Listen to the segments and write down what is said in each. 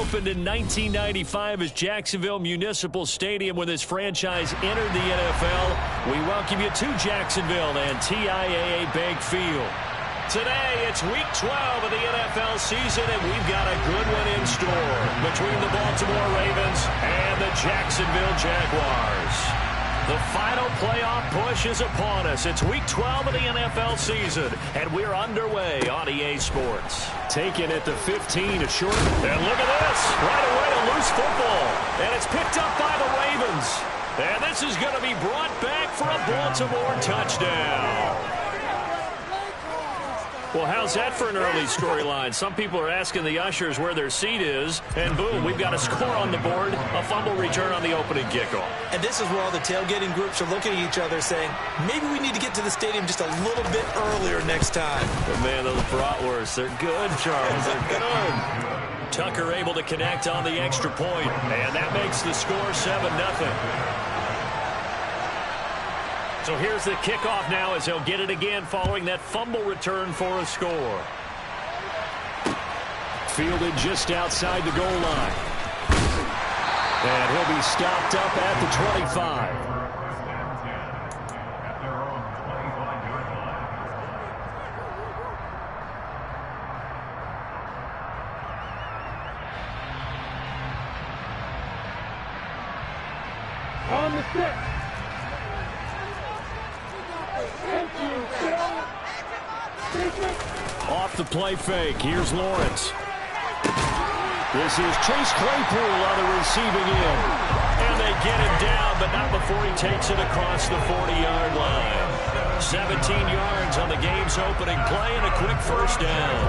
opened in 1995 as Jacksonville Municipal Stadium when this franchise entered the NFL. We welcome you to Jacksonville and TIAA Bank Field. Today, it's Week 12 of the NFL season, and we've got a good one in store between the Baltimore Ravens and the Jacksonville Jaguars. The final playoff push is upon us. It's Week 12 of the NFL season, and we're underway on EA Sports. Taken at the 15, a short. And look at this. Right away, a loose football. And it's picked up by the Ravens. And this is going to be brought back for a Baltimore touchdown. Well, how's that for an early storyline? Some people are asking the ushers where their seat is, and boom, we've got a score on the board, a fumble return on the opening kickoff. And this is where all the tailgating groups are looking at each other saying, maybe we need to get to the stadium just a little bit earlier next time. But man, those bratwursts, they're good, Charles, they're good. Tucker able to connect on the extra point, and that makes the score 7-0. So here's the kickoff now as he'll get it again following that fumble return for a score. Fielded just outside the goal line. And he'll be stopped up at the 25. On the stick. Off the play fake. Here's Lawrence. This is Chase Claypool on the receiving end. And they get him down, but not before he takes it across the 40-yard line. 17 yards on the game's opening play and a quick first down.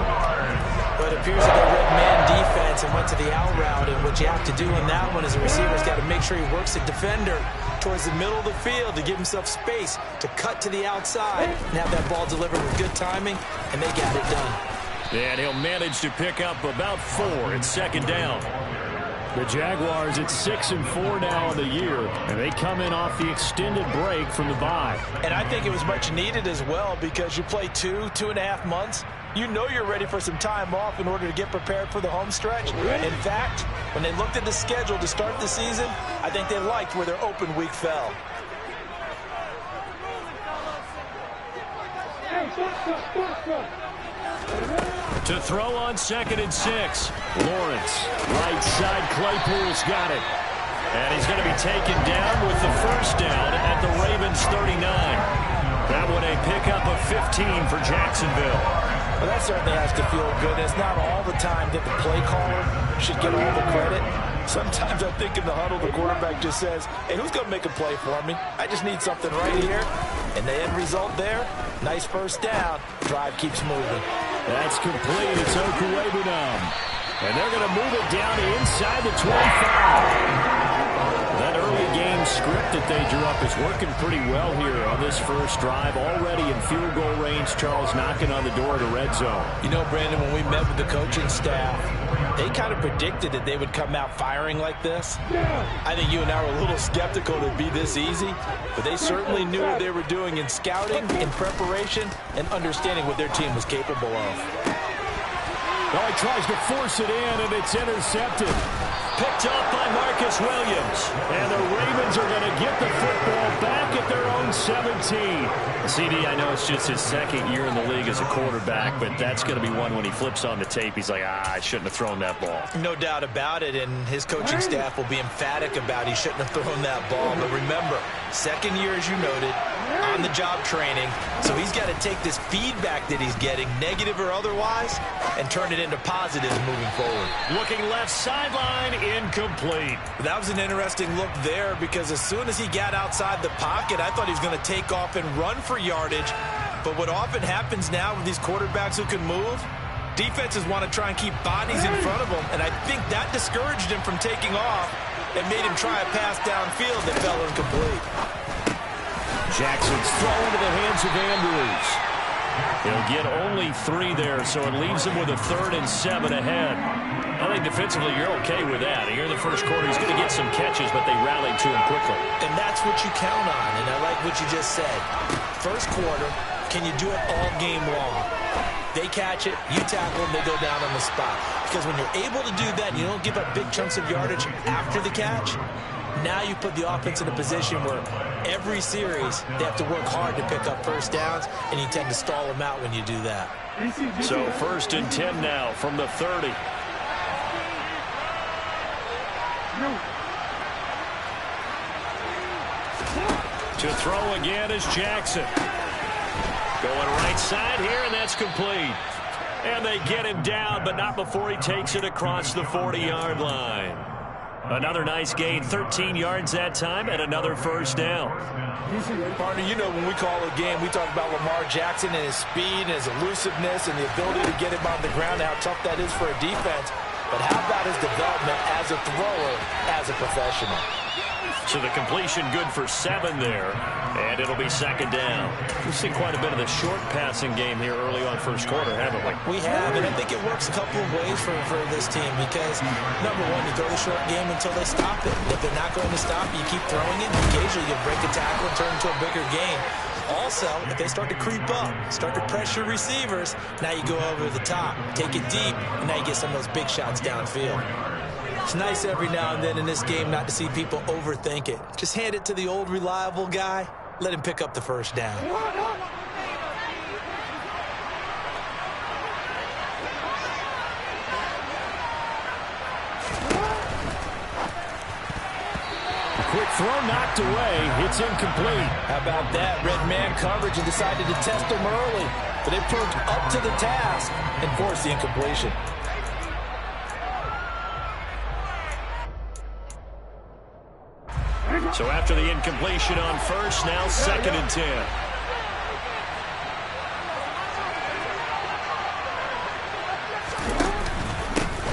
But it appears that they read man defense and went to the out route. And what you have to do in that one is the receiver's got to make sure he works the defender towards the middle of the field to give himself space to cut to the outside and have that ball delivered with good timing, and they got it done. And he'll manage to pick up about 4. It's second down. The Jaguars at 6-4 now on the year, and they come in off the extended break from the bye. And I think it was much needed as well because you play 2.5 months. You know you're ready for some time off in order to get prepared for the home stretch. In fact, when they looked at the schedule to start the season, I think they liked where their open week fell. To throw on 2nd and 6. Lawrence, right side, Claypool's got it. And he's going to be taken down with the first down at the Ravens 39. That one a pickup of 15 for Jacksonville. Well, that certainly has to feel good. It's not all the time that the play caller should get all the credit. Sometimes I think in the huddle, the quarterback just says, hey, who's going to make a play for me? I just need something right here. And the end result there, nice first down. Drive keeps moving. That's complete. It's Okuwebunam. And they're going to move it down to inside the 25. That early game script that they drew up is working pretty well here on this first drive. Already in field goal range, Charles knocking on the door to red zone. You know, Brandon, when we met with the coaching staff, they kind of predicted that they would come out firing like this. I think you and I were a little skeptical it'd be this easy, but they certainly knew what they were doing in scouting, in preparation, and understanding what their team was capable of. Well, he tries to force it in, and it's intercepted. Picked up by Marcus Williams. And the Ravens are going to get the football back at their own 17. CD, I know it's just his second year in the league as a quarterback, but that's going to be one when he flips on the tape. He's like, I shouldn't have thrown that ball. No doubt about it, and his coaching staff will be emphatic about he shouldn't have thrown that ball. But remember, second year, as you noted, on-the-job training, so he's got to take this feedback that he's getting, negative or otherwise, and turn it into positives moving forward. Looking left sideline, incomplete. That was an interesting look there because as soon as he got outside the pocket, I thought he was going to take off and run for yardage. But what often happens now with these quarterbacks who can move, defenses want to try and keep bodies in front of them, and I think that discouraged him from taking off and made him try a pass downfield that fell incomplete. Jackson's throw into the hands of Andrews. He'll get only 3 there, so it leaves him with a 3rd and 7 ahead. I think defensively you're okay with that. Here in the first quarter, he's going to get some catches, but they rallied to him quickly. And that's what you count on, and I like what you just said. First quarter, can you do it all game long? They catch it, you tackle them, they go down on the spot. Because when you're able to do that and you don't give up big chunks of yardage after the catch, now you put the offense in a position where every series they have to work hard to pick up first downs, and you tend to stall them out when you do that. So 1st and 10 now from the 30. To throw again is Jackson. Going right side here, and that's complete. And they get him down, but not before he takes it across the 40-yard line. Another nice gain, 13 yards that time, and another first down. Partner, you know when we call a game, we talk about Lamar Jackson and his speed and his elusiveness and the ability to get him on the ground, how tough that is for a defense. But how about his development as a thrower, as a professional? So the completion good for 7 there, and it'll be 2nd down. We've seen quite a bit of the short passing game here early on first quarter, haven't we? We have, and I think it works a couple of ways for this team because, number one, you throw the short game until they stop it. If they're not going to stop you keep throwing it. Occasionally you break a tackle and turn into a bigger game. Also, if they start to creep up, start to pressure receivers, now you go over the top, take it deep, and now you get some of those big shots downfield. It's nice every now and then in this game not to see people overthink it. Just hand it to the old reliable guy. Let him pick up the first down. Quick throw knocked away. It's incomplete. How about that? Red man coverage and decided to test him early. But they proved up to the task and forced the incompletion. So after the incompletion on first, now 2nd and 10.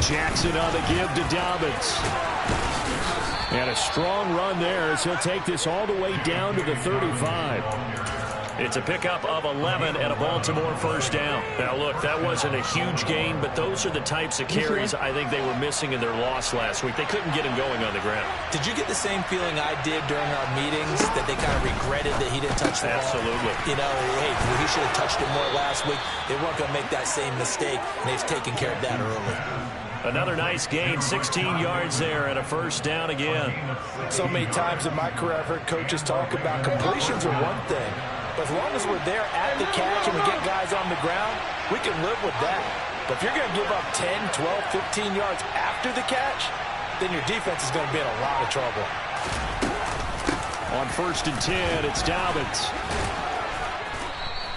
Jackson on the give to Dobbins. And a strong run there as he'll take this all the way down to the 35. It's a pickup of 11 and a Baltimore first down. Now, look, that wasn't a huge gain, but those are the types of carries I think they were missing in their loss last week. They couldn't get him going on the ground. Did you get the same feeling I did during our meetings, that they kind of regretted that he didn't touch the ball? Absolutely. You know, hey, he should have touched it more last week. They weren't going to make that same mistake, and they've taken care of that early. Another nice gain, 16 yards there, and a first down again. So many times in my career, I've heard coaches talk about completions are one thing. But as long as we're there at the catch and we get guys on the ground, we can live with that. But if you're going to give up 10, 12, 15 yards after the catch, then your defense is going to be in a lot of trouble. On 1st and 10, it's Dobbins.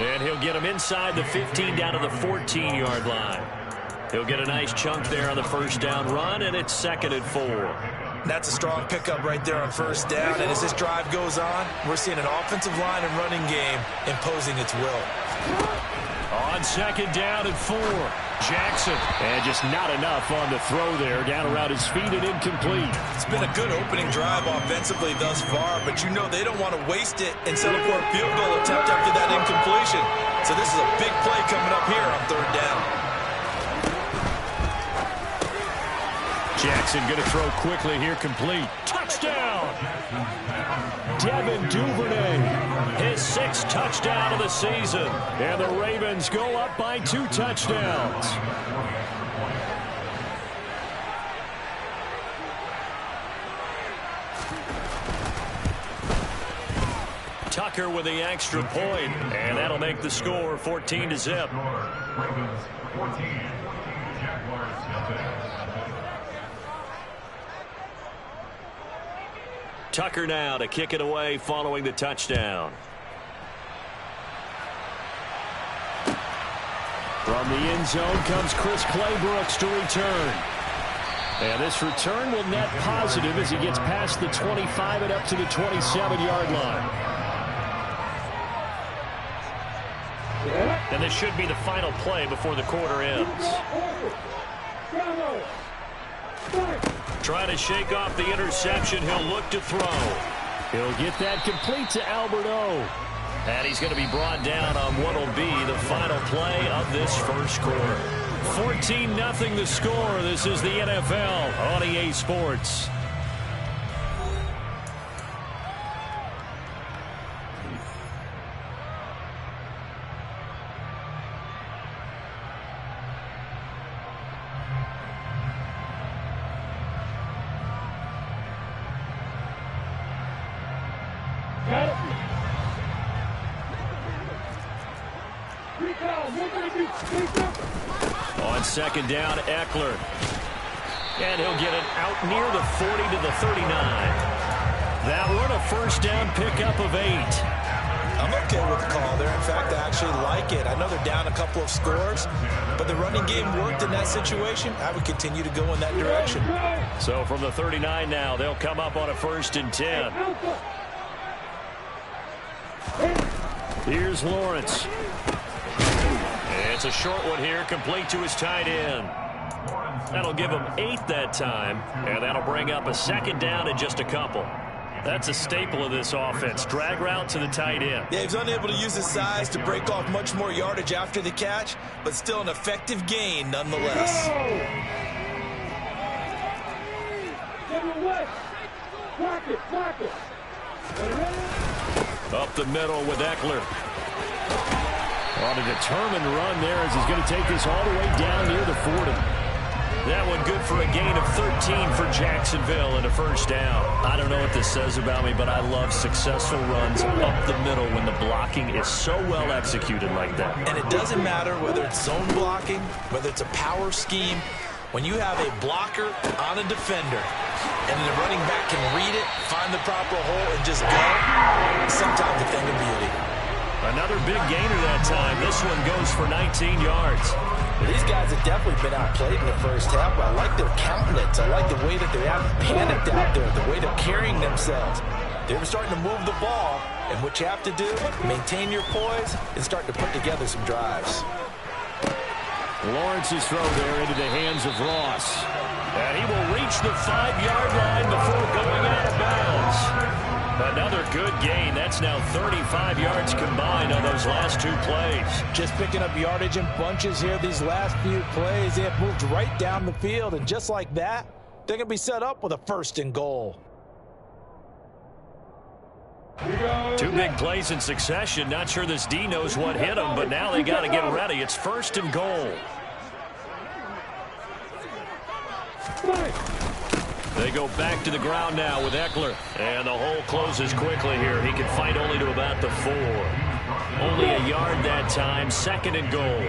And he'll get him inside the 15 down to the 14-yard line. He'll get a nice chunk there on the first down run, and it's 2nd and 4. That's a strong pickup right there on first down. And as this drive goes on, we're seeing an offensive line and running game imposing its will. On 2nd down and 4, Jackson. And just not enough on the throw there. Down around his feet and incomplete. It's been a good opening drive offensively thus far, but you know they don't want to waste it and settle for a field goal attempt after that incompletion. So this is a big play coming up here on 3rd down. Jackson going to throw quickly here, complete. Touchdown! Devin Duvernay, his 6th touchdown of the season. And the Ravens go up by 2 touchdowns. Tucker with the extra point, and that'll make the score 14-0. Ravens 14, Jaguars nothing. Tucker now to kick it away following the touchdown. From the end zone comes Chris Claybrooks to return. And this return will net positive as he gets past the 25 and up to the 27-yard line. And this should be the final play before the quarter ends. Trying to shake off the interception. He'll look to throw. He'll get that complete to Albert O. And he's going to be brought down on what will be the final play of this first quarter. 14-0 the score. This is the NFL on EA Sports. On second down, Eckler. And he'll get it out near the 40 to the 39. That one a first down pickup of 8. I'm okay with the call there. In fact, I actually like it. I know they're down a couple of scores, but the running game worked in that situation. I would continue to go in that direction. So from the 39 now, they'll come up on a 1st and 10. Here's Lawrence. It's a short one here, complete to his tight end. That'll give him 8 that time, and that'll bring up a second down and just a couple. That's a staple of this offense. Drag route to the tight end. Yeah, he's unable to use his size to break off much more yardage after the catch, but still an effective gain nonetheless. Up the middle with Eckler. On a determined run there as he's going to take this all the way down near the 40. That one good for a gain of 13 for Jacksonville and a first down. I don't know what this says about me, but I love successful runs up the middle when the blocking is so well executed like that. And it doesn't matter whether it's zone blocking, whether it's a power scheme. When you have a blocker on a defender and the running back can read it, find the proper hole, and just go, sometimes a thing of beauty. Another big gainer that time. This one goes for 19 yards. These guys have definitely been outplayed in the first half, but I like their countenance. I like the way that they haven't panicked out there, the way they're carrying themselves. They're starting to move the ball, and what you have to do, maintain your poise and start to put together some drives. Lawrence's throw there into the hands of Ross. And he will reach the 5-yard line before going out of bounds. Another good gain. That's now 35 yards combined on those last 2 plays. Just picking up yardage in bunches here these last few plays. They have moved right down the field, and just like that, they're going to be set up with a 1st and goal. 2 big plays in succession. Not sure this D knows what hit him, but now they got to get ready. It's 1st and goal. They go back to the ground now with Eckler. And the hole closes quickly here. He can fight only to about the 4. Only a yard that time. 2nd and goal.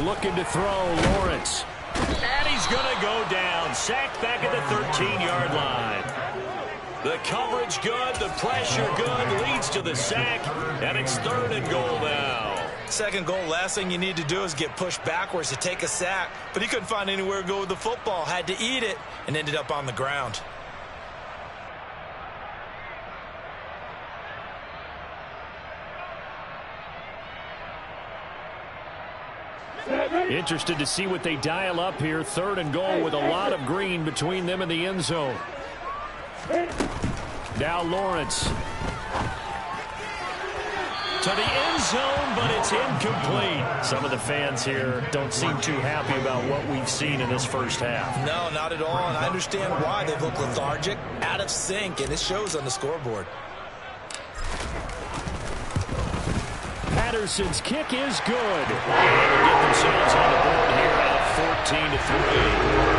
Looking to throw, Lawrence. And he's going to go down. Sacked back at the 13-yard line. The coverage good. The pressure good. Leads to the sack. And it's 3rd and goal now. 2nd goal, last thing you need to do is get pushed backwards to take a sack. But he couldn't find anywhere to go with the football. Had to eat it and ended up on the ground. Interested to see what they dial up here. 3rd and goal with a lot of green between them and the end zone. Now Lawrence. To the end zone, but it's incomplete. Some of the fans here don't seem too happy about what we've seen in this first half. No, not at all, and I understand why. They've looked lethargic, out of sync, and it shows on the scoreboard. Patterson's kick is good. They will get themselves on the board here at 14-3.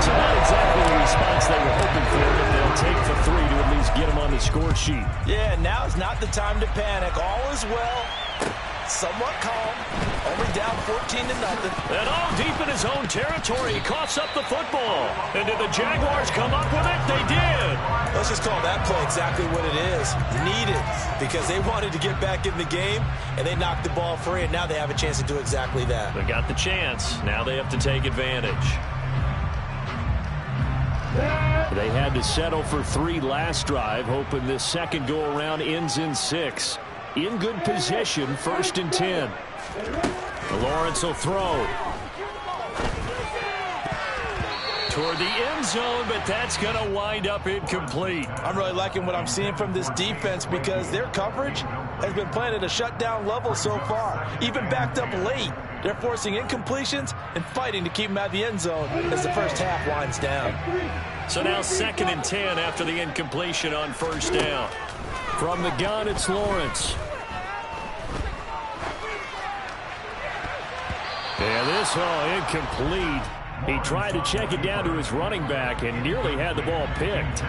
So not exactly the response they were hoping for, but they'll take the 3 to at least get them on the score sheet. Yeah, now's not the time to panic. All is well. Somewhat calm. Only down 14-0. And all deep in his own territory, he coughs up the football. And did the Jaguars come up with it? They did. Let's just call that play exactly what it is. Needed, because they wanted to get back in the game, and they knocked the ball free, and now they have a chance to do exactly that. They got the chance. Now they have to take advantage. They had to settle for 3 last drive, hoping this second go-around ends in 6. In good position, 1st and 10. Lawrence will throw. Toward the end zone, but that's going to wind up incomplete. I'm really liking what I'm seeing from this defense because their coverage has been playing at a shutdown level so far. Even backed up late, they're forcing incompletions and fighting to keep them out of the end zone as the first half winds down. So now 2nd and 10 after the incompletion on 1st down. From the gun, it's Lawrence. And this incomplete. He tried to check it down to his running back and nearly had the ball picked.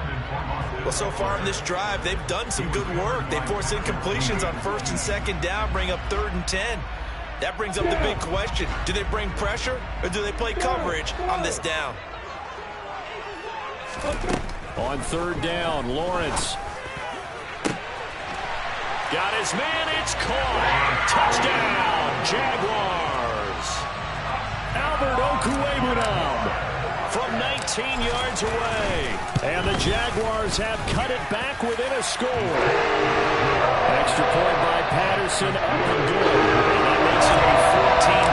Well, so far in this drive, they've done some good work. They force incompletions on 1st and 2nd down, bring up 3rd and 10. That brings up the big question. Do they bring pressure or do they play coverage on this down? On 3rd down, Lawrence. Got his man, it's caught. Touchdown, Jaguars. Albert Okwuegbunam from 19 yards away. And the Jaguars have cut it back within a score. Extra point by Patterson, up and good. And that makes it a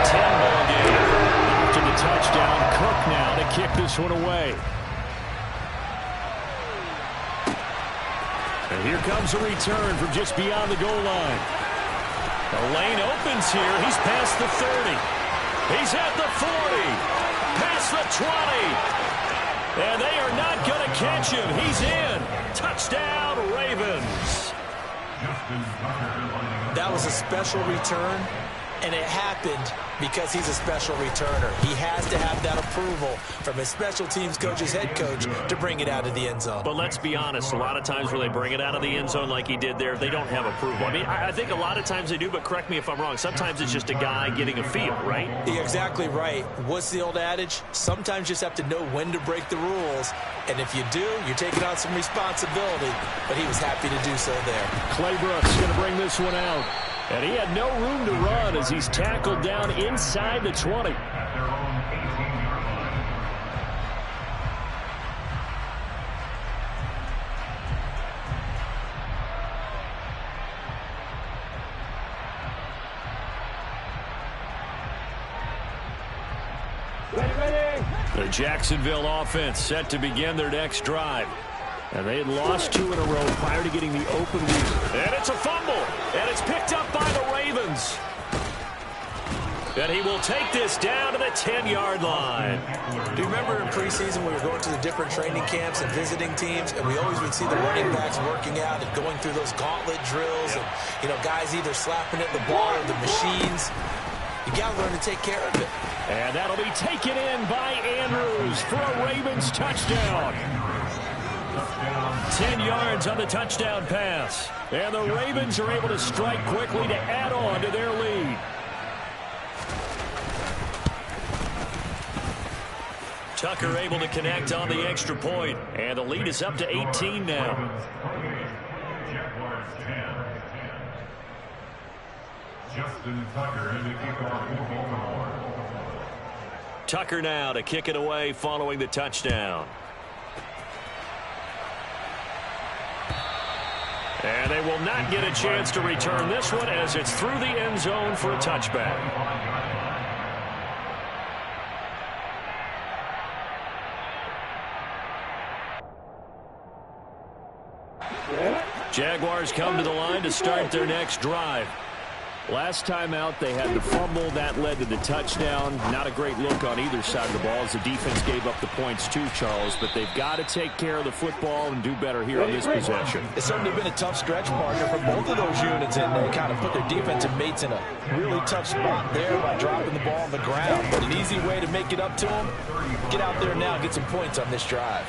14-10 ball game. After the touchdown, Cook now to kick this one away. And here comes a return from just beyond the goal line. The lane opens here. He's past the 30. He's at the 40. Past the 20. And they are not going to catch him. He's in. Touchdown, Ravens. That was a special return, and it happened because he's a special returner. He has to have that approval from his special teams coach's head coach to bring it out of the end zone. But let's be honest, a lot of times where they bring it out of the end zone like he did there, they don't have approval. I mean, I think a lot of times they do, but correct me if I'm wrong. Sometimes it's just a guy getting a feel, right? You're exactly right. What's the old adage? Sometimes you just have to know when to break the rules. And if you do, you're taking on some responsibility. But he was happy to do so there. Claybrook's going to bring this one out. And he had no room to run as he's tackled down inside the 20. The Jacksonville offense set to begin their next drive. And they had lost 2 in a row prior to getting the open week. And it's a fumble. And it's picked up by the Ravens. And he will take this down to the 10-yard line. Do you remember in preseason we were going to the different training camps and visiting teams, and we always would see the running backs working out and going through those gauntlet drills, and, you know, guys either slapping at the ball or the machines. You got to learn to take care of it. And that'll be taken in by Andrews for a Ravens touchdown. 10 yards on the touchdown pass. And the Ravens are able to strike quickly to add on to their lead. Tucker able to connect on the extra point. And the lead is up to 18 now. Jaguars 10. Justin Tucker in the kickoff for Baltimore. Tucker now to kick it away following the touchdown. And they will not get a chance to return this one as it's through the end zone for a touchback. Jaguars come to the line to start their next drive. Last time out, they had the fumble. That led to the touchdown. Not a great look on either side of the ball as the defense gave up the points too, Charles. But they've got to take care of the football and do better here on this possession. It's certainly been a tough stretch, partner, for both of those units, and they kind of put their defensive mates in a really tough spot there by dropping the ball on the ground. But an easy way to make it up to them, get out there now and get some points on this drive.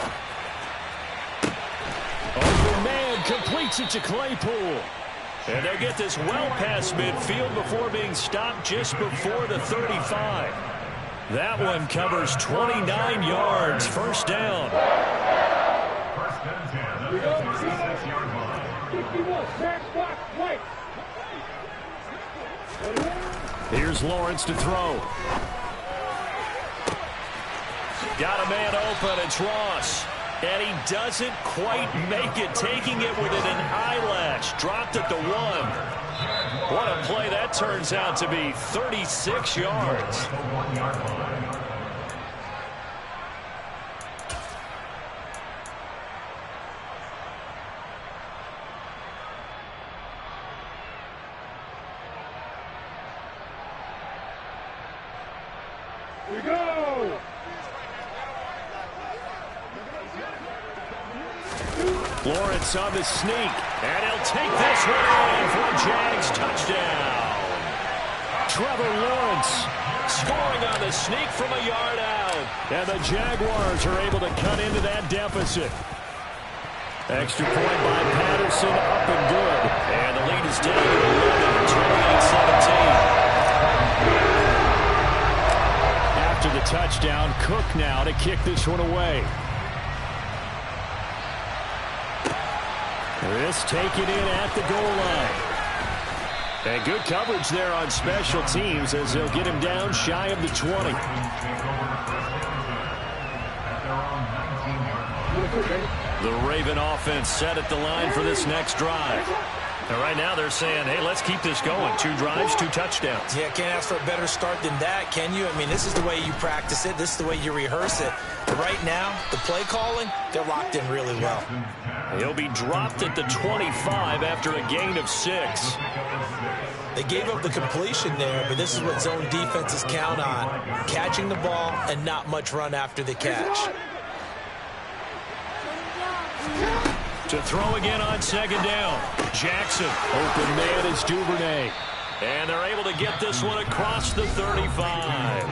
Oh, man completes it to Claypool. And they'll get this well past midfield before being stopped just before the 35. That one covers 29 yards. First down. First and 10 at the 66-yard line. Here's Lawrence to throw. Got a man open. It's Ross. And he doesn't quite make it, taking it within an eyelash. Dropped at the 1. What a play that turns out to be. 36 yards. We go! Lawrence on the sneak, and he'll take this one in for a Jags touchdown. Trevor Lawrence scoring on the sneak from a yard out. And the Jaguars are able to cut into that deficit. Extra point by Patterson, up and good. And the lead is down to 11, 28-17. After the touchdown, Cook now to kick this one away. This taken in at the goal line. And good coverage there on special teams as they'll get him down shy of the 20. The Raven offense set at the line for this next drive. And right now they're saying, hey, let's keep this going. 2 drives, 2 touchdowns. Yeah, can't ask for a better start than that, can you? I mean, this is the way you practice it. This is the way you rehearse it. But right now, the play calling, they're locked in really well. He'll be dropped at the 25 after a gain of 6. They gave up the completion there, but this is what zone defenses count on. Catching the ball and not much run after the catch. To throw again on second down. Jackson. Open man is Duvernay. And they're able to get this one across the 35.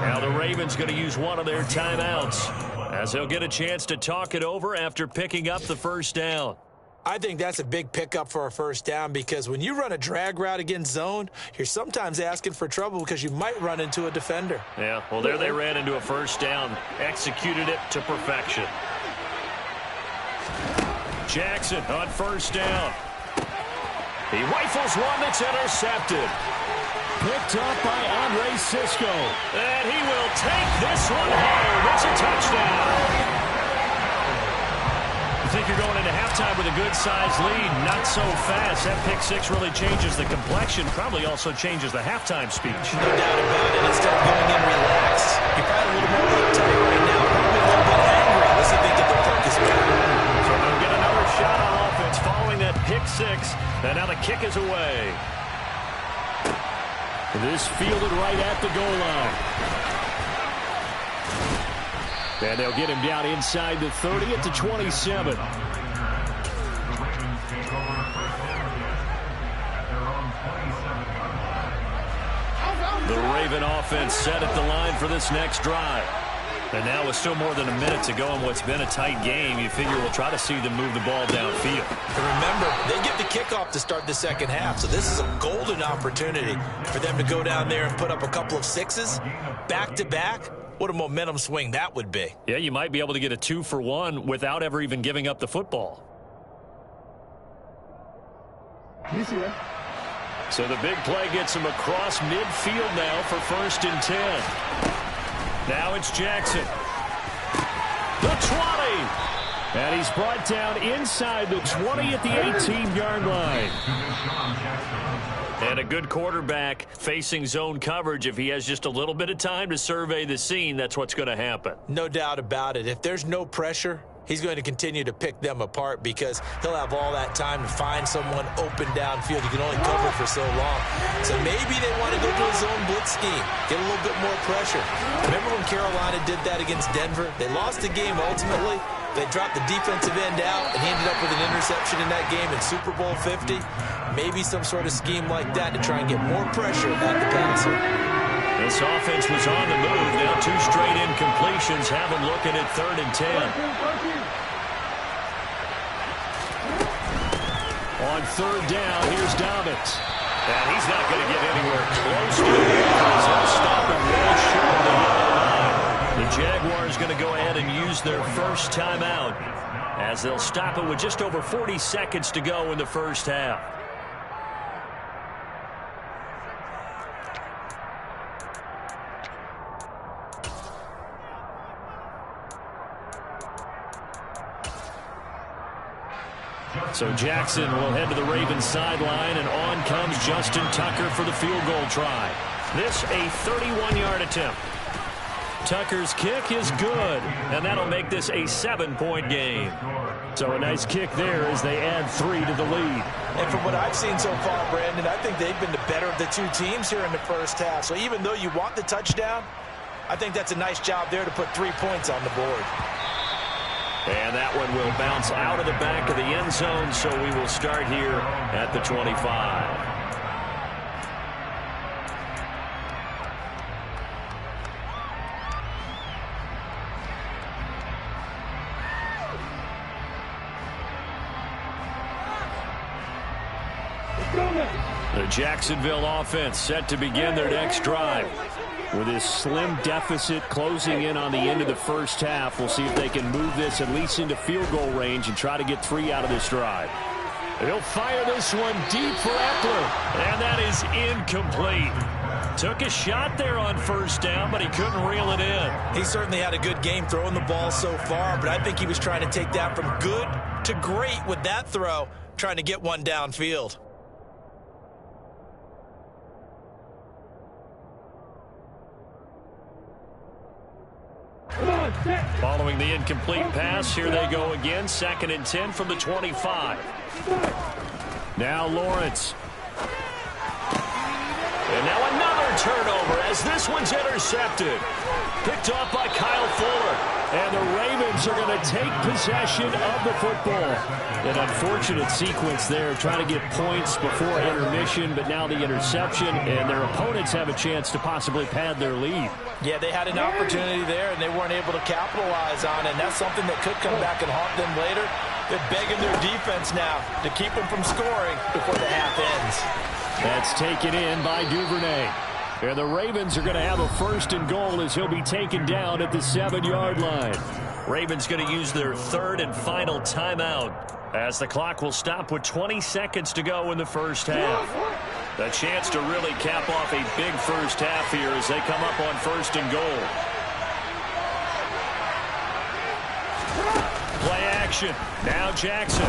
Now the Ravens going to use one of their timeouts as they'll get a chance to talk it over after picking up the first down. I think that's a big pickup for a first down because when you run a drag route against zone, you're sometimes asking for trouble because you might run into a defender. Yeah, well, there they ran into a first down. Executed it to perfection. Jackson on first down. He rifles one that's intercepted. Picked up by Andre Cisco. And he will take this one home. It's a touchdown. You think you're going into halftime with a good-sized lead. Not so fast. That pick 6 really changes the complexion. Probably also changes the halftime speech. No doubt about it. Instead of going in relaxed, you're probably a little more uptight right now. Probably a little bit angry. Let's think that they'll focus back. So they'll get another shot on offense following that pick 6. And now the kick is away. This fielded right at the goal line. And they'll get him down inside the 30 at the 27. The Raven offense set at the line for this next drive. And now with still more than a minute to go in what's been a tight game, you figure we'll try to see them move the ball downfield. And remember, they get the kickoff to start the second half, so this is a golden opportunity for them to go down there and put up a couple of 6s back-to-back. What a momentum swing that would be. Yeah, you might be able to get a 2-for-1 without ever even giving up the football. So the big play gets him across midfield now for 1st and 10. Now it's Jackson. The 20. And he's brought down inside the 20 at the 18-yard line. And a good quarterback facing zone coverage. If he has just a little bit of time to survey the scene, that's what's going to happen. No doubt about it. If there's no pressure, he's going to continue to pick them apart because he'll have all that time to find someone open downfield. You can only cover for so long. So maybe they want to go to a zone blitz scheme, get a little bit more pressure. Remember when Carolina did that against Denver? They lost the game ultimately. They dropped the defensive end out, and he ended up with an interception in that game in Super Bowl 50. Maybe some sort of scheme like that to try and get more pressure at the passer. This offense was on the move. Now 2 straight incompletions have him looking at 3rd and 10. On 3rd down, here's Dobbins. And he's not going to get anywhere close to it. He'll stop him well short of the yellow line. The Jaguars going to go ahead and use their first timeout as they'll stop it with just over 40 seconds to go in the first half. So Jackson will head to the Ravens sideline, and on comes Justin Tucker for the field goal try. This a 31-yard attempt. Tucker's kick is good, and that'll make this a 7-point game. So a nice kick there as they add 3 to the lead. And from what I've seen so far, Brandon, I think they've been the better of the 2 teams here in the first half. So even though you want the touchdown, I think that's a nice job there to put 3 points on the board. And that one will bounce out of the back of the end zone, so we will start here at the 25. The Jacksonville offense set to begin their next drive. With this slim deficit closing in on the end of the first half, we'll see if they can move this at least into field goal range and try to get 3 out of this drive. He'll fire this one deep for Ekeler, and that is incomplete. Took a shot there on first down, but he couldn't reel it in. He certainly had a good game throwing the ball so far, but I think he was trying to take that from good to great with that throw, trying to get one downfield. Following the incomplete pass, here they go again. 2nd and 10 from the 25. Now Lawrence. And now another turnover as this one's intercepted. Picked off by Kyle Fuller. And the Ravens are going to take possession of the football. An unfortunate sequence there, trying to get points before intermission, but now the interception, and their opponents have a chance to possibly pad their lead. Yeah, they had an opportunity there, and they weren't able to capitalize on it, and that's something that could come back and haunt them later. They're begging their defense now to keep them from scoring before the half ends. That's taken in by Duvernay. And the Ravens are going to have a 1st and goal as he'll be taken down at the 7-yard line. Ravens going to use their 3rd and final timeout as the clock will stop with 20 seconds to go in the first half. A chance to really cap off a big first half here as they come up on 1st and goal. Play action. Now Jackson.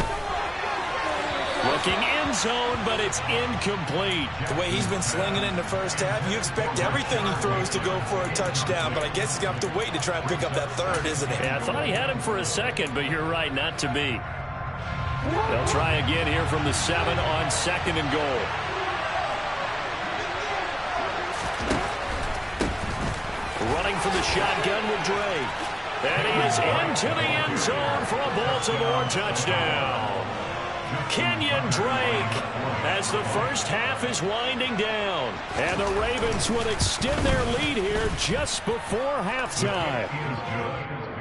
Looking end zone, but it's incomplete. The way he's been slinging it in the first half, you expect everything he throws to go for a touchdown, but I guess he's going to have to wait to try and pick up that 3rd, isn't he? Yeah, I thought he had him for a second, but you're right, not to be. They'll try again here from the 7 on 2nd and goal. Running from the shotgun with Drake. And he is into the end zone for a Baltimore touchdown. Kenyon Drake as the first half is winding down. And the Ravens will extend their lead here just before halftime.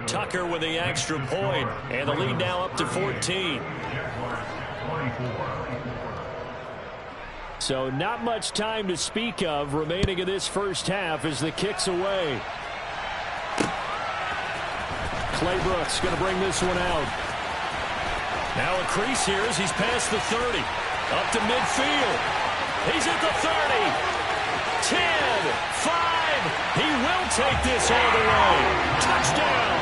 Tucker with the extra point, and the lead now up to 14. So not much time to speak of remaining in this first half as the kick's away. Clay Brooks going to bring this one out. Now a crease here as he's past the 30. Up to midfield. He's at the 30. 10, 5. He will take this all the way. Touchdown.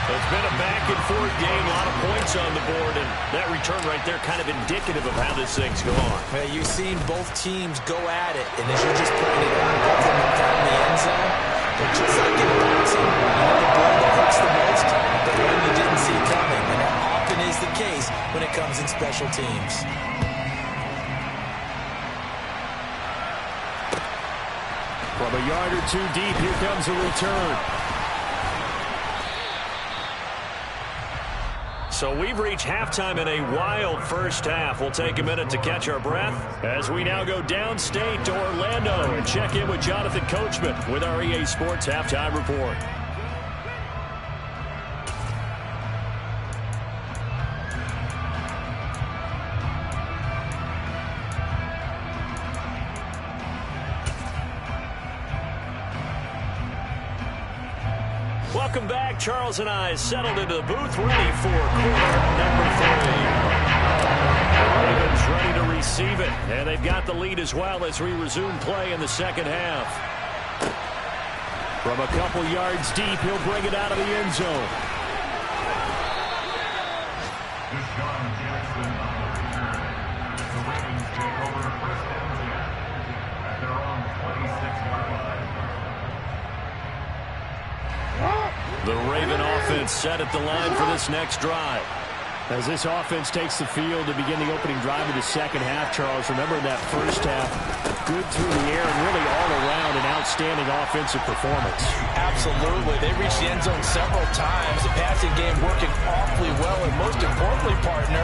It's been a back-and-forth game. A lot of points on the board, and that return right there kind of indicative of how this thing's going. Well, you've seen both teams go at it, and as you just pointed out, both of them found the end zone. But just like in boxing, the ball that hurts the most, the one you didn't see coming, and that often is the case when it comes in special teams. From a yard or two deep, here comes a return. So we've reached halftime in a wild first half. We'll take a minute to catch our breath as we now go downstate to Orlando and check in with Jonathan Coachman with our EA Sports Halftime Report. Welcome back. Charles and I settled into the booth, ready for quarter number 3. Ravens ready to receive it, and they've got the lead as well as we resume play in the second half. From a couple yards deep, he'll bring it out of the end zone. Deshaun Jackson on the return. The Ravens take over 1st and 10 at their own 26-yard line. The Raven offense set at the line for this next drive. As this offense takes the field to begin the opening drive of the second half, Charles, remember that first half, good through the air and really all around an outstanding offensive performance. Absolutely. They reached the end zone several times. The passing game working awfully well, and most importantly, partner,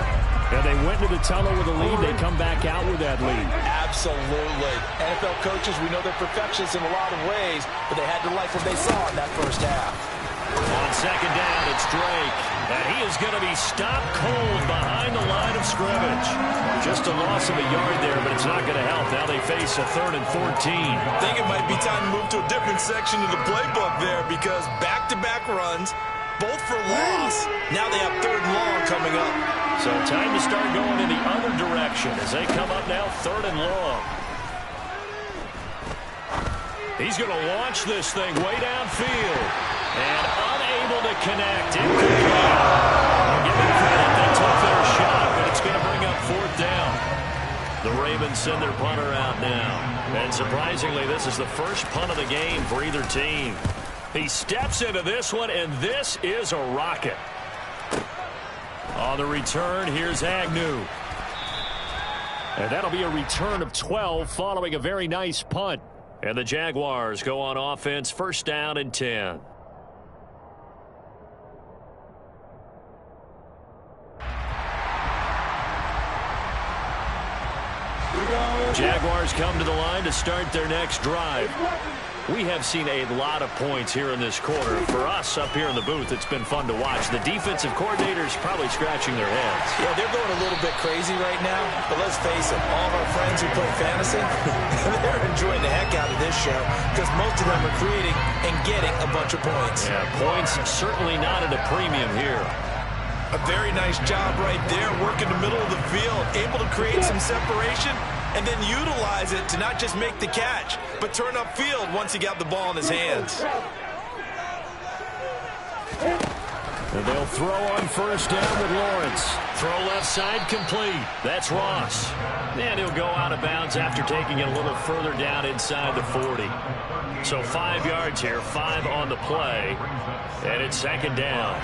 and they went to the tunnel with a lead. They come back out with that lead. Absolutely. NFL coaches, we know they're perfectionists in a lot of ways, but they had to like what they saw in that first half. On second down, it's Drake. And he is going to be stopped cold behind the line of scrimmage. Just a loss of a yard there, but it's not going to help. Now they face a 3rd and 14. I think it might be time to move to a different section of the playbook there because back-to-back runs, both for loss. Now they have 3rd and long coming up. So time to start going in the other direction as they come up now 3rd and long. He's going to launch this thing way downfield. And unable to connect. Incomplete. Give them credit. They took their shot, but it's going to bring up 4th down. The Ravens send their punter out now. And surprisingly, this is the first punt of the game for either team. He steps into this one, and this is a rocket. On the return, here's Agnew. And that'll be a return of 12 following a very nice punt. And the Jaguars go on offense, 1st down and 10. Jaguars come to the line to start their next drive. We have seen a lot of points here in this quarter. For us up here in the booth, it's been fun to watch. The defensive coordinators probably scratching their heads. Yeah, they're going a little bit crazy right now. But let's face it, all of our friends who play fantasy, they're enjoying the heck out of this show because most of them are creating and getting a bunch of points. Yeah, points certainly not at a premium here. A very nice job right there, working the middle of the field, able to create some separation and then utilize it to not just make the catch, but turn upfield once he got the ball in his hands. And they'll throw on 1st down with Lawrence. Throw left side complete. That's Ross. And he'll go out of bounds after taking it a little further down inside the 40. So 5 yards here, 5 on the play. And it's 2nd down.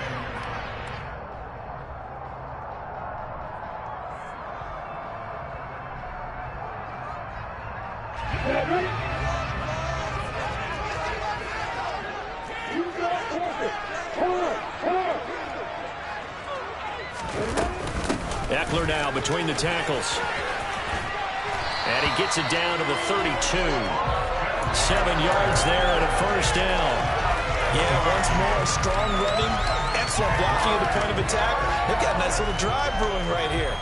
Eckler now between the tackles. And he gets it down to the 32. 7 yards there and a 1st down. Yeah, once more, strong running, excellent blocking at the point of attack. They've got a nice little drive brewing right here.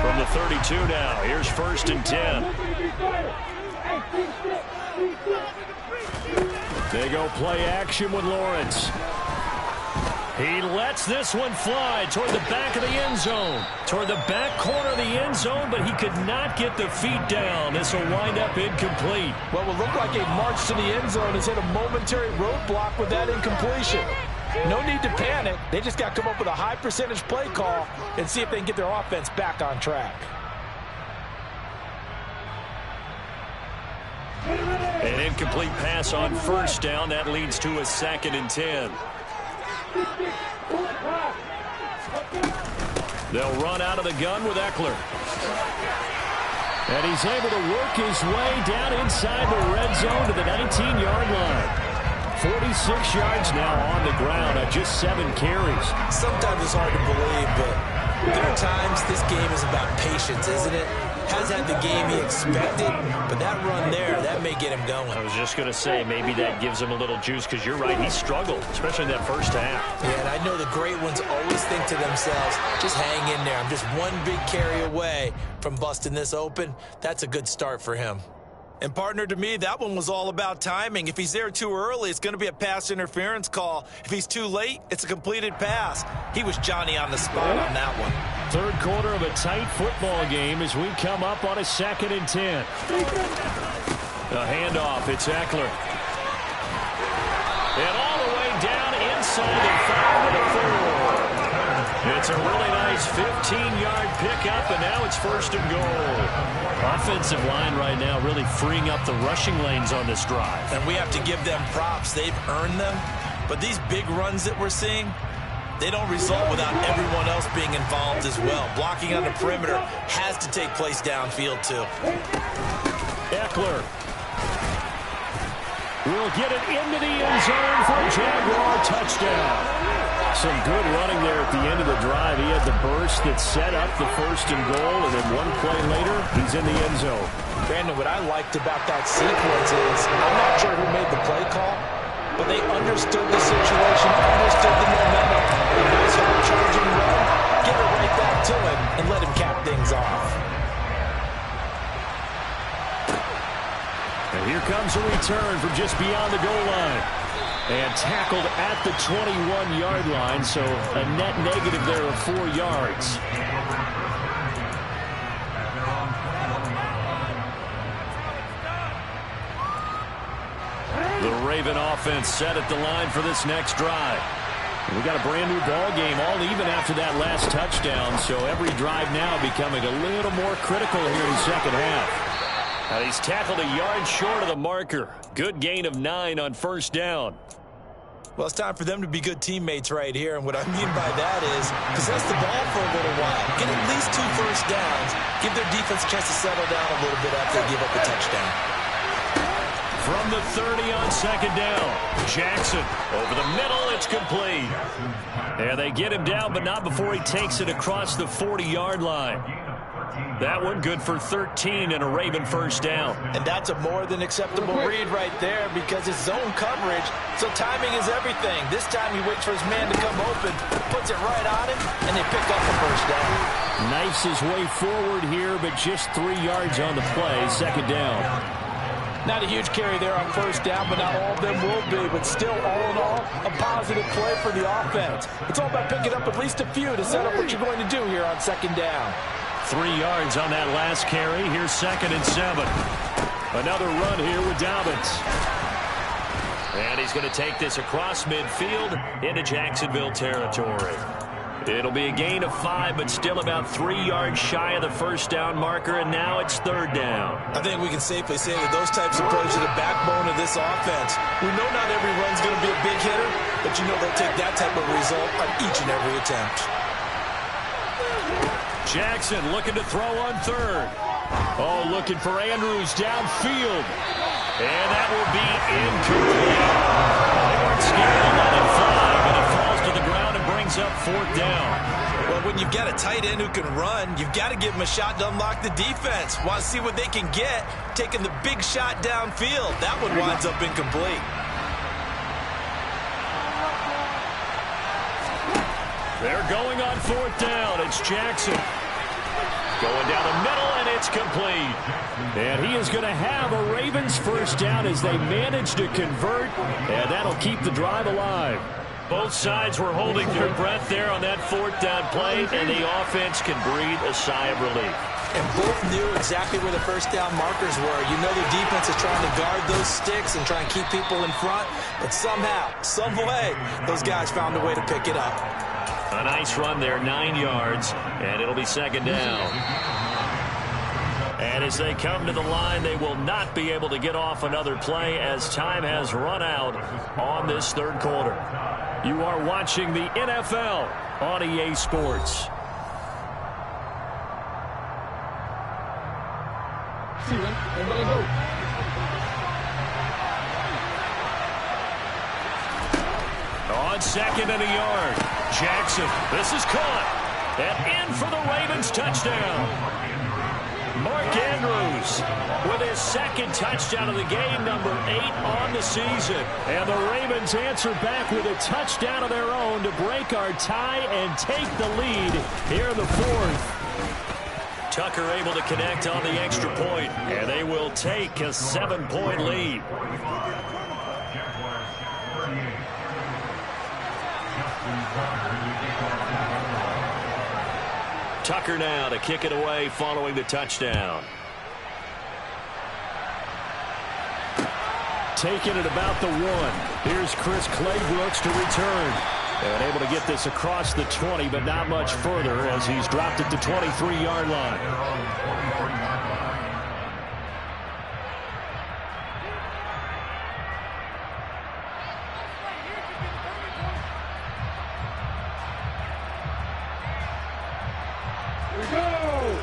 From the 32 now, here's 1st and 10. They go play action with Lawrence. He lets this one fly toward the back of the end zone. Toward the back corner of the end zone, but he could not get the feet down. This will wind up incomplete. What will look like a march to the end zone has hit a momentary roadblock with that incompletion. No need to panic. They just got to come up with a high percentage play call and see if they can get their offense back on track. An incomplete pass on 1st down. That leads to a 2nd and 10. They'll run out of the gun with Eckler. And he's able to work his way down inside the red zone to the 19-yard line. 46 yards now on the ground at just 7 carries. Sometimes it's hard to believe, but there are times this game is about patience, isn't it? Has had the game he expected, but that run there, that may get him going. I was just going to say, maybe that gives him a little juice, because you're right, he struggled, especially in that 1st half. Yeah, and I know the great ones always think to themselves, just hang in there. I'm just one big carry away from busting this open. That's a good start for him. And partner, to me, that one was all about timing. If he's there too early, it's going to be a pass interference call. If he's too late, it's a completed pass. He was Johnny on the spot on that one. 3rd quarter of a tight football game as we come up on a 2nd and 10. A handoff, it's Eckler. And all the way down inside the 5 to the 4. It's a really nice 15-yard pickup, and now it's 1st and goal. Offensive line right now really freeing up the rushing lanes on this drive. And we have to give them props. They've earned them. But these big runs that we're seeing, they don't result without everyone else being involved as well. Blocking on the perimeter has to take place downfield, too. Eckler will get it into the end zone for a Jaguar touchdown. Some good running there at the end of the drive. He had the burst that set up the first and goal, and then one play later, he's in the end zone. Brandon, what I liked about that sequence is, I'm not sure who made the play call, but they understood the situation, understood the momentum, and a nice hard charging run, give it right back to him, and let him cap things off. And here comes a return from just beyond the goal line. And tackled at the 21-yard line, so a net negative there of 4 yards. The Raven offense set at the line for this next drive. We got a brand new ball game, all even after that last touchdown, so every drive now becoming a little more critical here in the second half. Now he's tackled a yard short of the marker. Good gain of 9 on first down. Well, it's time for them to be good teammates right here, and what I mean by that is possess the ball for a little while. Get at least 2 first downs. Give their defense a chance to settle down a little bit after they give up a touchdown. From the 30 on second down, Jackson over the middle, it's complete. And they get him down, but not before he takes it across the 40-yard line. That one good for 13 and a Raven first down. And that's a more than acceptable read right there because it's zone coverage, so timing is everything. This time he waits for his man to come open, puts it right on him, and they pick up the first down. Knifes his way forward here, but just 3 yards on the play, second down. Not a huge carry there on first down, but not all of them will be. But still, all in all, a positive play for the offense. It's all about picking up at least a few to set up what you're going to do here on second down. 3 yards on that last carry. Here's 2nd and 7. Another run here with Dobbins. And he's going to take this across midfield into Jacksonville territory. It'll be a gain of 5, but still about 3 yards shy of the first down marker, and now it's third down. I think we can safely say that those types of plays are the backbone of this offense. We know not every run's going to be a big hitter, but you know they'll take that type of result on each and every attempt. Jackson looking to throw on third. Oh, looking for Andrews downfield. And that will be incomplete. They weren't scared to let it fly, but it falls to the ground and brings up 4th down. Well, when you've got a tight end who can run, you've got to give him a shot to unlock the defense. Want to see what they can get, taking the big shot downfield. That one winds up incomplete. They're going on 4th down. It's Jackson. Going down the middle, and it's complete. And he is going to have a Ravens first down as they manage to convert, and that'll keep the drive alive. Both sides were holding their breath there on that 4th down play, and the offense can breathe a sigh of relief. And both knew exactly where the first down markers were. You know the defense is trying to guard those sticks and try and keep people in front, but somehow, some way, those guys found a way to pick it up. A nice run there, 9 yards, and it'll be second down. And as they come to the line, they will not be able to get off another play as time has run out on this third quarter. You are watching the NFL on EA Sports. On 2nd and a yard, Jackson, this is caught, and in for the Ravens touchdown. Mark Andrews with his 2nd touchdown of the game, number 8 on the season. And the Ravens answer back with a touchdown of their own to break our tie and take the lead here in the 4th. Tucker able to connect on the extra point, and they will take a 7-point lead. Tucker now to kick it away following the touchdown. Taking it about the 1. Here's Chris Claybrooks to return. And able to get this across the 20, but not much further as he's dropped at the 23-yard line.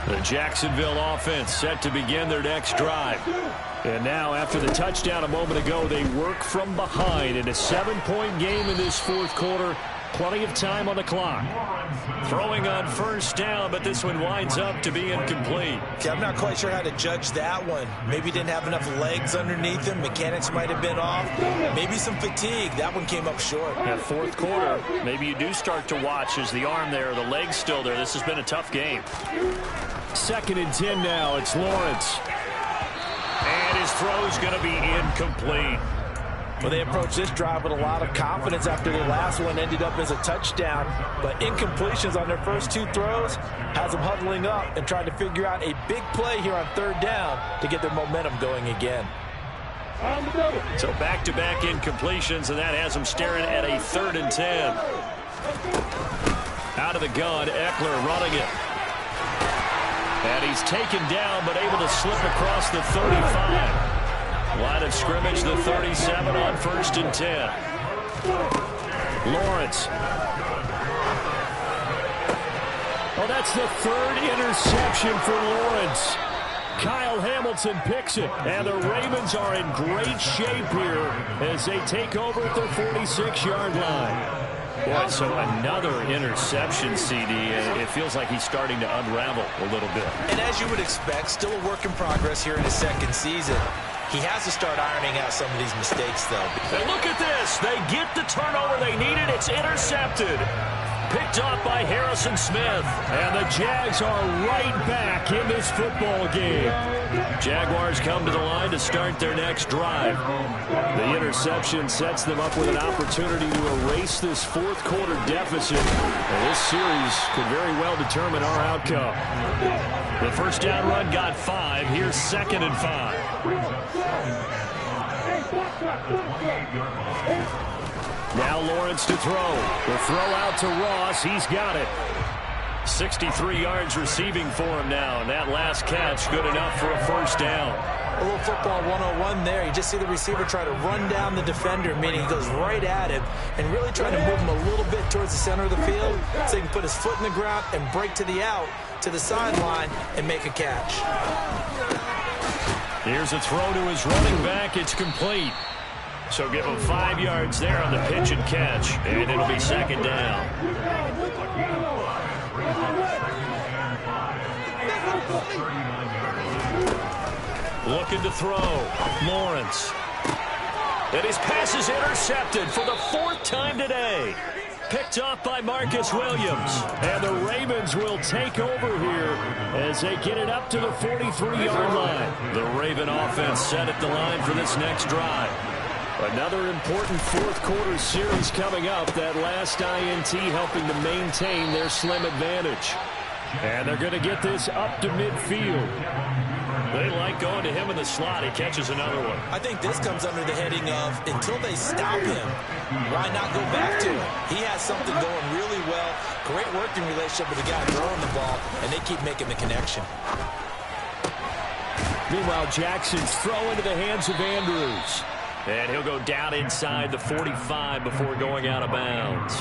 The Jacksonville offense set to begin their next drive. And now, after the touchdown a moment ago, they work from behind in a 7-point game in this 4th quarter. Plenty of time on the clock. Throwing on first down, but this one winds up to be incomplete. Okay, I'm not quite sure how to judge that one. Maybe didn't have enough legs underneath him. Mechanics might have been off. Maybe some fatigue. That one came up short. That fourth quarter, maybe you do start to watch as the arm there, the leg's still there. This has been a tough game. 2nd and 10 now. It's Lawrence. And his throw's going to be incomplete. Well, they approached this drive with a lot of confidence after their last one ended up as a touchdown. But incompletions on their first 2 throws has them huddling up and trying to figure out a big play here on 3rd down to get their momentum going again. So back-to-back incompletions, and that has them staring at a 3rd and 10. Out of the gun, Eckler running it. And he's taken down, but able to slip across the 35. Line of scrimmage, the 37 on 1st and 10. Lawrence. Oh, that's the 3rd interception for Lawrence. Kyle Hamilton picks it, and the Ravens are in great shape here as they take over at their 46-yard line. Boy, so another interception, CD, and it feels like he's starting to unravel a little bit. And as you would expect, still a work in progress here in his 2nd season. He has to start ironing out some of these mistakes, though. And look at this. They get the turnover they needed. It's intercepted. Picked up by Harrison Smith. And the Jags are right back in this football game. Jaguars come to the line to start their next drive. The interception sets them up with an opportunity to erase this 4th quarter deficit. And this series could very well determine our outcome. The first down run got 5. Here's 2nd and 5. Now Lawrence to throw. The throw out to Ross. He's got it. 63 yards receiving for him now. And that last catch good enough for a first down. A little football 101 there. You just see the receiver try to run down the defender, meaning he goes right at him and really trying to move him a little bit towards the center of the field so he can put his foot in the ground and break to the out, to the sideline, and make a catch. Here's a throw to his running back. It's complete. So give him 5 yards there on the pitch and catch, and it'll be 2nd down. Looking to throw. Lawrence. And his pass is intercepted for the 4th time today. Picked off by Marcus Williams. And the Ravens will take over here as they get it up to the 43-yard line. The Raven offense set at the line for this next drive. Another important 4th quarter series coming up. That last INT helping to maintain their slim advantage. And they're going to get this up to midfield. They like going to him in the slot. He catches another one. I think this comes under the heading of until they stop him, why not go back to him? He has something going really well. Great working relationship with the guy throwing the ball, and they keep making the connection. Meanwhile, Jackson's throw into the hands of Andrews. And he'll go down inside the 45 before going out of bounds.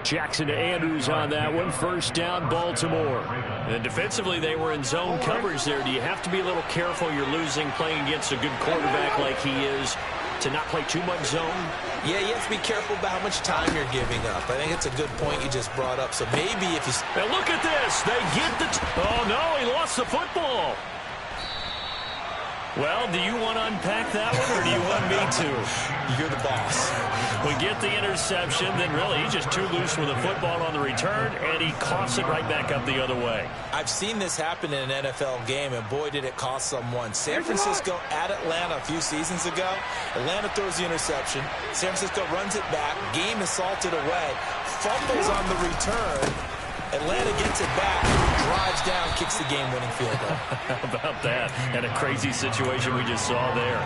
Jackson to Andrews on that one. First down, Baltimore. And defensively, they were in zone coverage there. Do you have to be a little careful? You're losing playing against a good quarterback like he is to not play too much zone? Yeah, you have to be careful about how much time you're giving up. I think it's a good point you just brought up. So maybe if you... And look at this. They get the... Oh, no, he lost the football. Well, do you want to unpack that one, or do you want me to? You're the boss. We get the interception, then really he's just too loose with the football on the return, and he coughs it right back up the other way. I've seen this happen in an NFL game, and boy, did it cost someone. San Francisco at Atlanta a few seasons ago. Atlanta throws the interception. San Francisco runs it back. Game is salted away. Fumbles on the return. Atlanta gets it back, drives down, kicks the game-winning field goal. How about that? And a crazy situation we just saw there.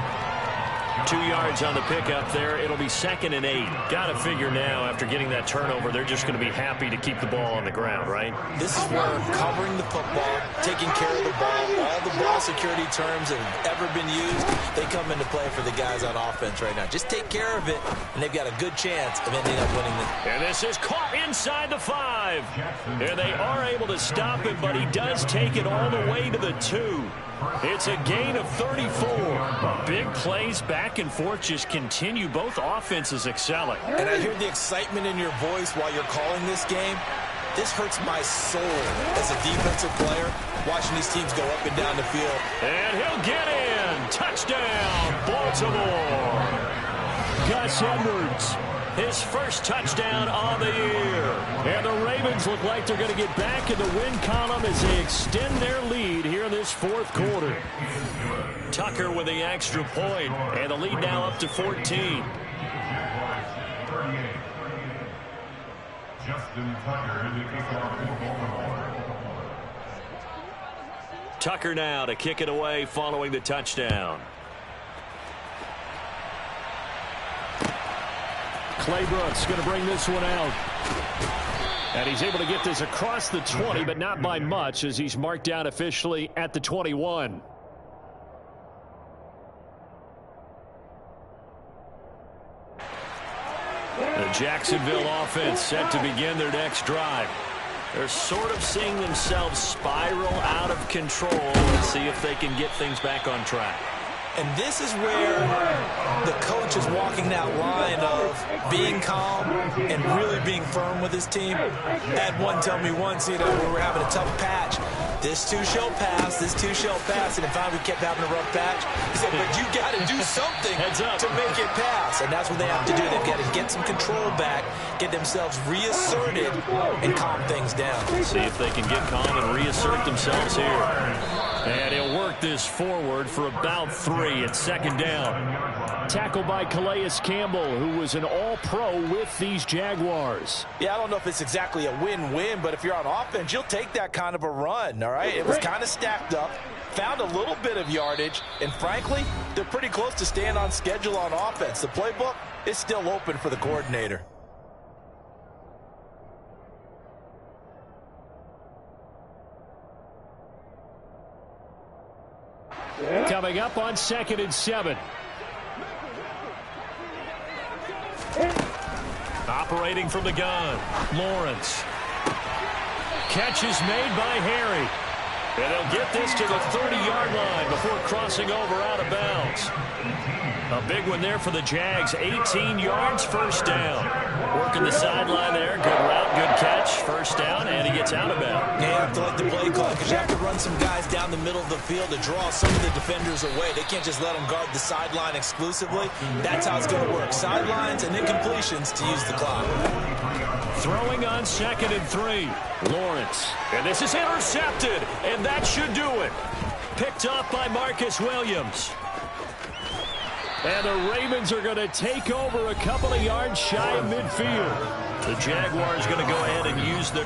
2 yards on the pickup there. It'll be 2nd and 8. Got to figure now, after getting that turnover, they're just going to be happy to keep the ball on the ground, right? This is where covering the football, taking care of the ball, all the ball security terms that have ever been used, they come into play for the guys on offense right now. Just take care of it, and they've got a good chance of ending up winning the... And This is caught inside the 5. And they are able to stop him, but he does take it all the way to the 2. It's a gain of 34. Big plays back and forth just continue. Both offenses excelling. And I hear the excitement in your voice while you're calling this game. This hurts my soul as a defensive player, watching these teams go up and down the field. And he'll get in. Touchdown, Baltimore. Gus Edwards, his first touchdown on the year. And the Ravens look like they're going to get back in the win column as they extend their lead here in this fourth quarter. Tucker with the extra point, and the lead now up to 14. Justin Tucker, the kickoff for Baltimore. Tucker now to kick it away following the touchdown. Clay Brooks going to bring this one out. And he's able to get this across the 20, but not by much, as he's marked down officially at the 21. The Jacksonville offense set to begin their next drive. They're sort of seeing themselves spiral out of control and see if they can get things back on track. And this is where the coach is walking that line of being calm and really being firm with his team. I had one tell me once, when we were having a tough patch, this too shall pass, this too shall pass. And in fact, we kept having a rough patch. He said, but you got to do something to make it pass. And that's what they have to do. They've got to get some control back, get themselves reasserted, and calm things down. See if they can get calm and reassert themselves here. And he'll work this forward for about 3 at second down. Tackled by Calais Campbell, who was an all-pro with these Jaguars. Yeah, I don't know if it's exactly a win-win, but if you're on offense, you'll take that kind of a run, all right? It was kind of stacked up, found a little bit of yardage, and frankly, they're pretty close to staying on schedule on offense. The playbook is still open for the coordinator. Coming up on 2nd and 7. Operating from the gun, Lawrence. Catch is made by Harry. And they'll get this to the 30-yard line before crossing over out of bounds. A big one there for the Jags. 18 yards, first down. Working the sideline there. Good route, good catch. First down, and he gets out of bounds. Yeah, you have to like the play call because you have to run some guys down the middle of the field to draw some of the defenders away. They can't just let them guard the sideline exclusively. That's how it's going to work. Sidelines and then completions to use the clock. Throwing on 2nd and 3. Lawrence. And this is intercepted, and that should do it. Picked up by Marcus Williams. And the Ravens are going to take over a couple of yards shy of midfield. The Jaguars going to go ahead and use their